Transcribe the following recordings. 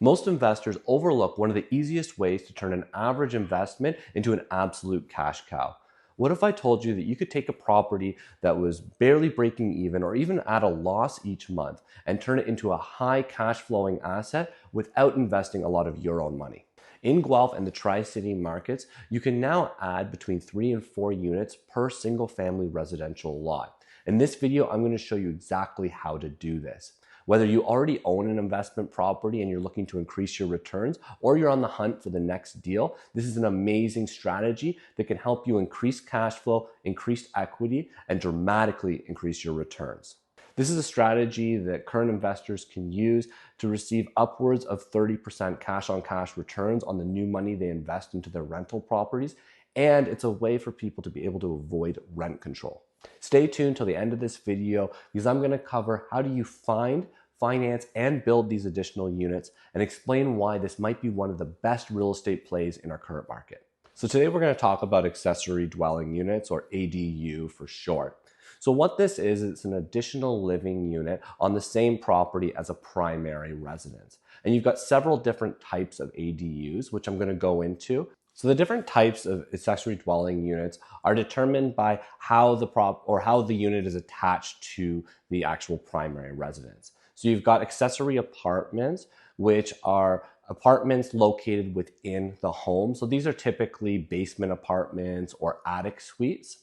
Most investors overlook one of the easiest ways to turn an average investment into an absolute cash cow. What if I told you that you could take a property that was barely breaking even or even at a loss each month and turn it into a high cash flowing asset without investing a lot of your own money? In Guelph and the Tri-City markets, you can now add between 3 and 4 units per single family residential lot. In this video, I'm going to show you exactly how to do this. Whether you already own an investment property and you're looking to increase your returns, or you're on the hunt for the next deal, this is an amazing strategy that can help you increase cash flow, increase equity, and dramatically increase your returns. This is a strategy that current investors can use to receive upwards of 30% cash on cash returns on the new money they invest into their rental properties, and it's a way for people to be able to avoid rent control. Stay tuned till the end of this video because I'm going to cover how do you find, finance, and build these additional units and explain why this might be one of the best real estate plays in our current market. So today we're going to talk about accessory dwelling units, or ADU for short. So what this is, it's an additional living unit on the same property as a primary residence. And you've got several different types of ADUs, which I'm going to go into. So the different types of accessory dwelling units are determined by how the unit is attached to the actual primary residence. So you've got accessory apartments, which are apartments located within the home. So these are typically basement apartments or attic suites.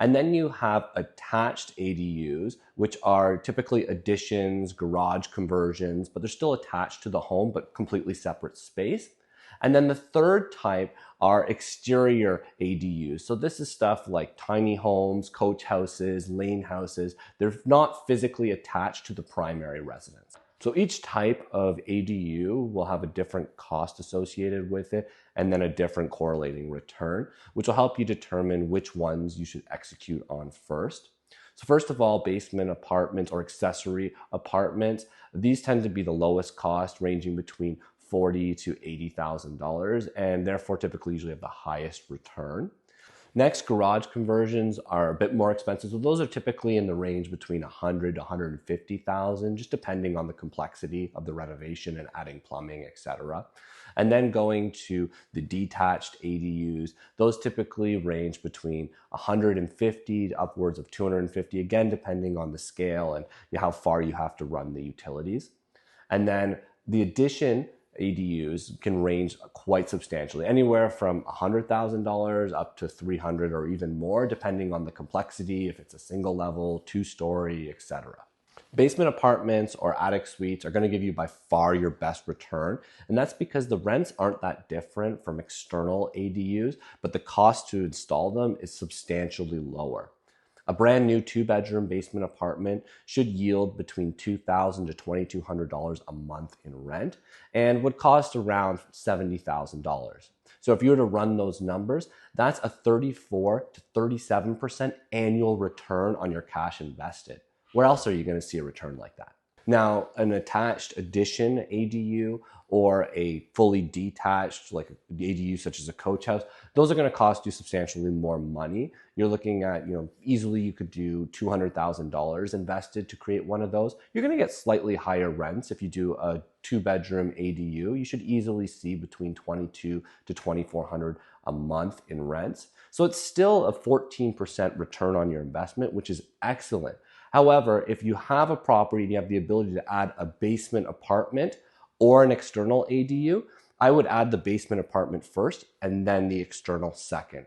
And then you have attached ADUs, which are typically additions, garage conversions, but they're still attached to the home, but completely separate space. And then the third type are exterior ADUs. So this is stuff like tiny homes, coach houses, lane houses. They're not physically attached to the primary residence. So each type of ADU will have a different cost associated with it and then a different correlating return, which will help you determine which ones you should execute on first. So first of all, basement apartments or accessory apartments, these tend to be the lowest cost, ranging between $40,000 to $80,000, and therefore typically usually have the highest return. Next, garage conversions are a bit more expensive. So those are typically in the range between $100,000 to $150,000, just depending on the complexity of the renovation and adding plumbing, etc. And then going to the detached ADUs, those typically range between $150,000 to upwards of $250,000, again, depending on the scale and how far you have to run the utilities. And then the addition ADUs can range quite substantially, anywhere from $100,000 up to $300,000 or even more, depending on the complexity, if it's a single level, two-story, etc. Basement apartments or attic suites are going to give you by far your best return, and that's because the rents aren't that different from external ADUs, but the cost to install them is substantially lower. A brand new 2-bedroom basement apartment should yield between $2,000 to $2,200 a month in rent and would cost around $70,000. So if you were to run those numbers, that's a 34 to 37% annual return on your cash invested. Where else are you going to see a return like that? Now, an attached addition ADU or a fully detached, like an ADU such as a coach house, those are going to cost you substantially more money. You're looking at, easily you could do $200,000 invested to create one of those. You're going to get slightly higher rents if you do a 2-bedroom ADU. You should easily see between $2,200 to $2,400 a month in rents. So it's still a 14% return on your investment, which is excellent. However, if you have a property and you have the ability to add a basement apartment or an external ADU, I would add the basement apartment first and then the external second.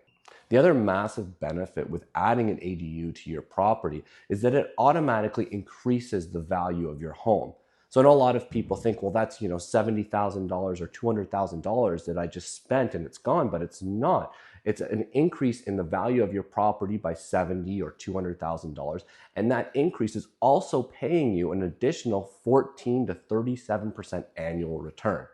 The other massive benefit with adding an ADU to your property is that it automatically increases the value of your home. So I know a lot of people think, well, that's $70,000 or $200,000 that I just spent and it's gone, but it's not. It's an increase in the value of your property by $70,000 or $200,000, and that increase is also paying you an additional 14 to 37% annual return.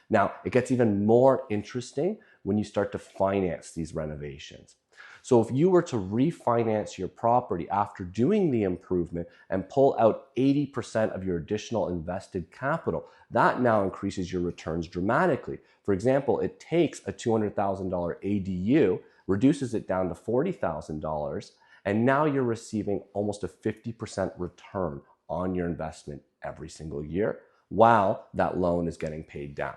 Now, it gets even more interesting when you start to finance these renovations. So if you were to refinance your property after doing the improvement and pull out 80% of your additional invested capital, that now increases your returns dramatically. For example, it takes a $200,000 ADU, reduces it down to $40,000, and now you're receiving almost a 50% return on your investment every single year, while that loan is getting paid down.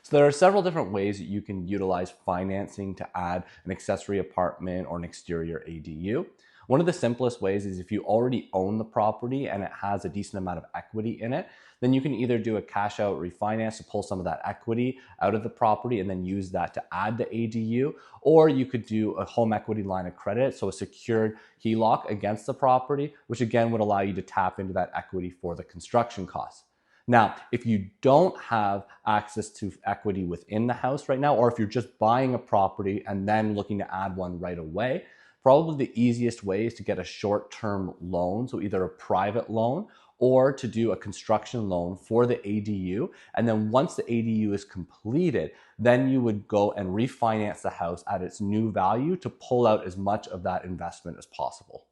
So there are several different ways that you can utilize financing to add an accessory apartment or an exterior ADU. One of the simplest ways is if you already own the property and it has a decent amount of equity in it, then you can either do a cash out refinance to pull some of that equity out of the property and then use that to add the ADU, or you could do a home equity line of credit, so a secured HELOC against the property, which again would allow you to tap into that equity for the construction costs. Now, if you don't have access to equity within the house right now, or if you're just buying a property and then looking to add one right away, probably the easiest way is to get a short-term loan, so either a private loan or to do a construction loan for the ADU. And then once the ADU is completed, then you would go and refinance the house at its new value to pull out as much of that investment as possible.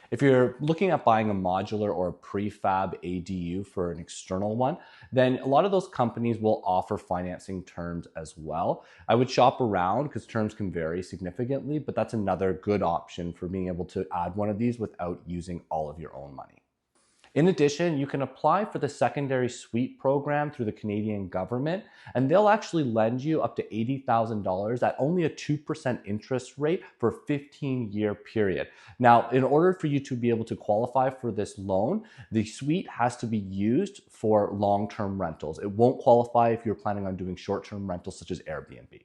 If you're looking at buying a modular or a prefab ADU for an external one, then a lot of those companies will offer financing terms as well. I would shop around because terms can vary significantly, but that's another good option for being able to add one of these without using all of your own money. In addition, you can apply for the secondary suite program through the Canadian government, and they'll actually lend you up to $80,000 at only a 2% interest rate for a 15-year period. Now, in order for you to be able to qualify for this loan, the suite has to be used for long-term rentals. It won't qualify if you're planning on doing short-term rentals such as Airbnb.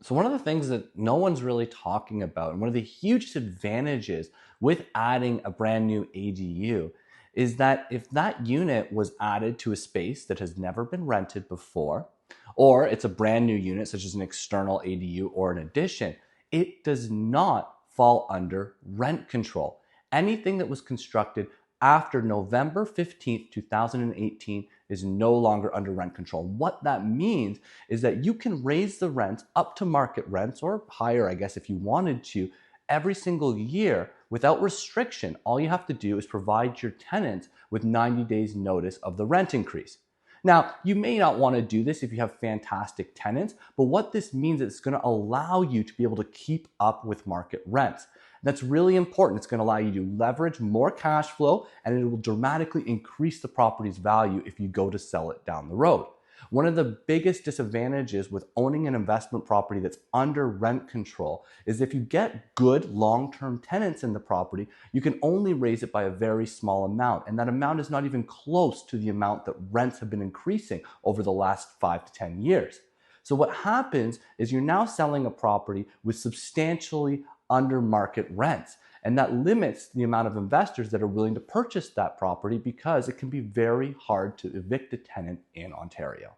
So one of the things that no one's really talking about, and one of the huge advantages with adding a brand new ADU, is that if that unit was added to a space that has never been rented before, or it's a brand new unit such as an external ADU or an addition, it does not fall under rent control. Anything that was constructed after November 15th, 2018 is no longer under rent control. What that means is that you can raise the rents up to market rents or higher, I guess, if you wanted to, every single year without restriction. All you have to do is provide your tenants with 90 days notice of the rent increase. Now, you may not want to do this if you have fantastic tenants, but what this means is it's going to allow you to be able to keep up with market rents. That's really important. It's going to allow you to leverage more cash flow, and it will dramatically increase the property's value if you go to sell it down the road. One of the biggest disadvantages with owning an investment property that's under rent control is if you get good long-term tenants in the property, you can only raise it by a very small amount. And that amount is not even close to the amount that rents have been increasing over the last 5 to 10 years. So what happens is you're now selling a property with substantially under market rents. And that limits the amount of investors that are willing to purchase that property because it can be very hard to evict a tenant in Ontario.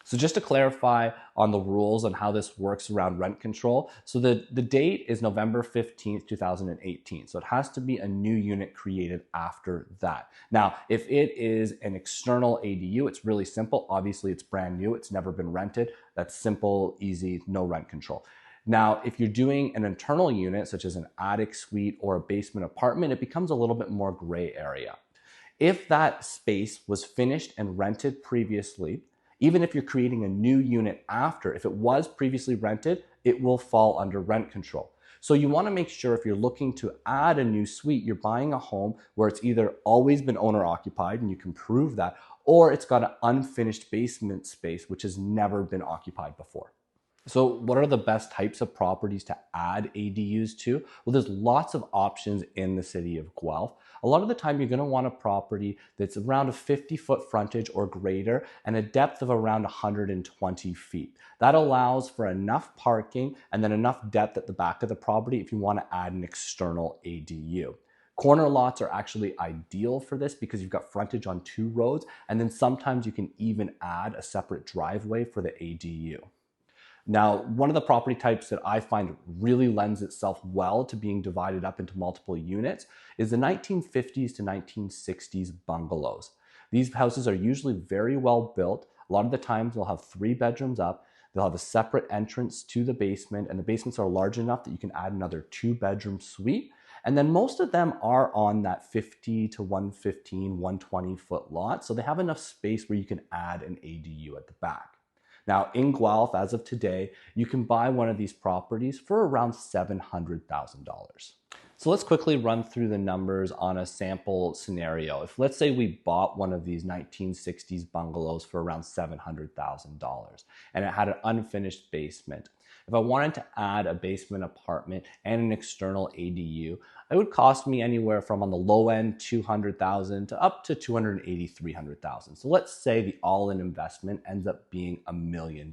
So just to clarify on the rules on how this works around rent control, so the date is November 15th, 2018. So it has to be a new unit created after that. Now, if it is an external ADU, it's really simple. Obviously, it's brand new. It's never been rented. That's simple, easy, no rent control. Now, if you're doing an internal unit, such as an attic suite or a basement apartment, it becomes a little bit more gray area. If that space was finished and rented previously, even if you're creating a new unit after, if it was previously rented, it will fall under rent control. So you want to make sure if you're looking to add a new suite, you're buying a home where it's either always been owner occupied and you can prove that, or it's got an unfinished basement space which has never been occupied before. So what are the best types of properties to add ADUs to? Well, there's lots of options in the city of Guelph. A lot of the time you're going to want a property that's around a 50-foot frontage or greater and a depth of around 120 feet. That allows for enough parking and then enough depth at the back of the property if you want to add an external ADU. Corner lots are actually ideal for this because you've got frontage on 2 roads, and then sometimes you can even add a separate driveway for the ADU. Now, one of the property types that I find really lends itself well to being divided up into multiple units is the 1950s to 1960s bungalows. These houses are usually very well built. A lot of the times they'll have 3 bedrooms up. They'll have a separate entrance to the basement, and the basements are large enough that you can add another 2-bedroom suite. And then most of them are on that 50 to 115, 120 foot lot. So they have enough space where you can add an ADU at the back. Now, in Guelph, as of today, you can buy one of these properties for around $700,000. So let's quickly run through the numbers on a sample scenario. If let's say we bought one of these 1960s bungalows for around $700,000 and it had an unfinished basement. If I wanted to add a basement apartment and an external ADU, it would cost me anywhere from on the low end $200,000 to up to $280,000, $300,000. So let's say the all-in investment ends up being $1 million.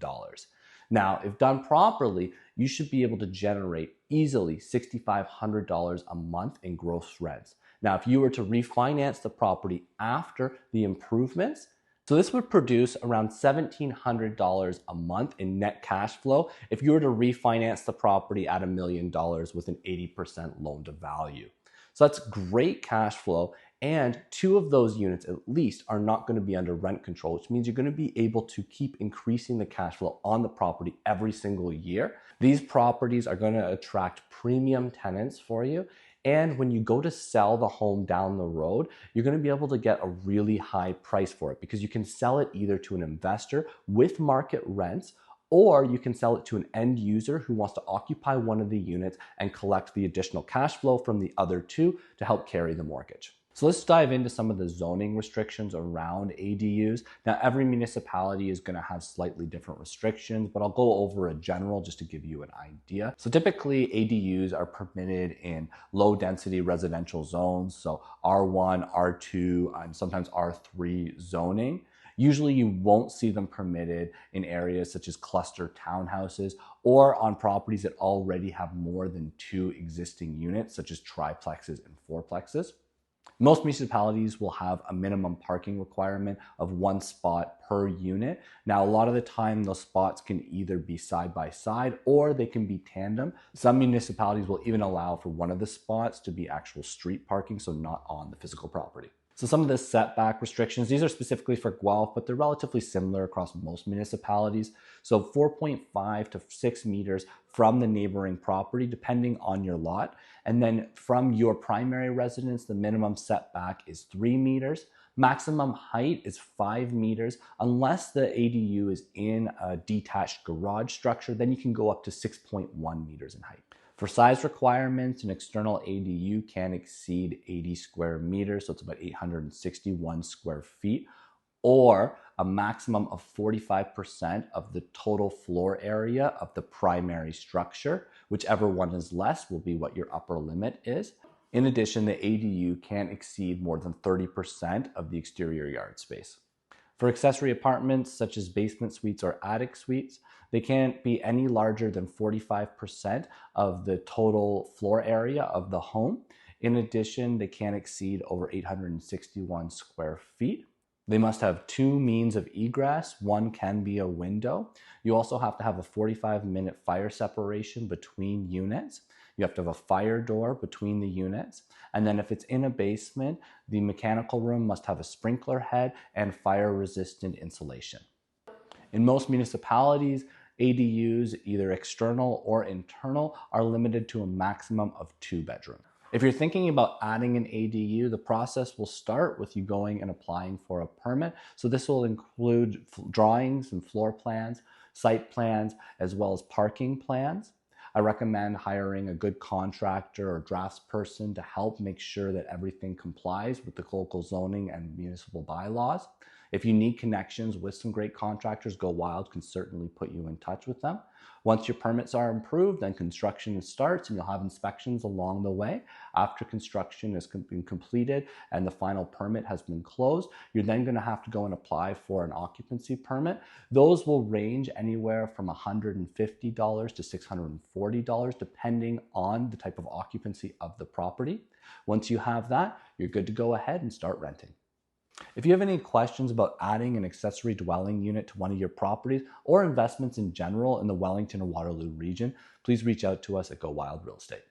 Now, if done properly, you should be able to generate easily $6,500 a month in gross rents. Now, if you were to refinance the property after the improvements, so this would produce around $1,700 a month in net cash flow if you were to refinance the property at $1 million with an 80% loan to value. So that's great cash flow, and 2 of those units at least are not going to be under rent control, which means you're going to be able to keep increasing the cash flow on the property every single year. These properties are going to attract premium tenants for you. And when you go to sell the home down the road, you're going to be able to get a really high price for it because you can sell it either to an investor with market rents, or you can sell it to an end user who wants to occupy one of the units and collect the additional cash flow from the other 2 to help carry the mortgage. So let's dive into some of the zoning restrictions around ADUs. Now, every municipality is going to have slightly different restrictions, but I'll go over a general just to give you an idea. So typically ADUs are permitted in low density residential zones, so R1, R2, and sometimes R3 zoning. Usually you won't see them permitted in areas such as cluster townhouses or on properties that already have more than 2 existing units, such as triplexes and fourplexes. Most municipalities will have a minimum parking requirement of 1 spot per unit. Now, a lot of the time, those spots can either be side by side or they can be tandem. Some municipalities will even allow for one of the spots to be actual street parking, so not on the physical property. So some of the setback restrictions, these are specifically for Guelph, but they're relatively similar across most municipalities. So 4.5 to 6 meters from the neighboring property, depending on your lot. And then from your primary residence, the minimum setback is 3 meters. Maximum height is 5 meters. Unless the ADU is in a detached garage structure, then you can go up to 6.1 meters in height. For size requirements, an external ADU can exceed 80 square meters, so it's about 861 square feet, or a maximum of 45% of the total floor area of the primary structure. Whichever one is less will be what your upper limit is. In addition, the ADU can't exceed more than 30% of the exterior yard space. For accessory apartments, such as basement suites or attic suites, they can't be any larger than 45% of the total floor area of the home. In addition, they can't exceed over 861 square feet. They must have 2 means of egress. One can be a window. You also have to have a 45-minute fire separation between units. You have to have a fire door between the units. And then if it's in a basement, the mechanical room must have a sprinkler head and fire-resistant insulation. In most municipalities, ADUs, either external or internal, are limited to a maximum of 2 bedrooms. If you're thinking about adding an ADU, the process will start with you going and applying for a permit. So this will include drawings and floor plans, site plans, as well as parking plans. I recommend hiring a good contractor or draftsperson to help make sure that everything complies with the local zoning and municipal bylaws. If you need connections with some great contractors, Go Wild can certainly put you in touch with them. Once your permits are approved, then construction starts and you'll have inspections along the way. After construction has been completed and the final permit has been closed, you're then going to have to go and apply for an occupancy permit. Those will range anywhere from $150 to $640, depending on the type of occupancy of the property. Once you have that, you're good to go ahead and start renting. If you have any questions about adding an accessory dwelling unit to one of your properties or investments in general in the Wellington or Waterloo region, please reach out to us at Go Wild Real Estate.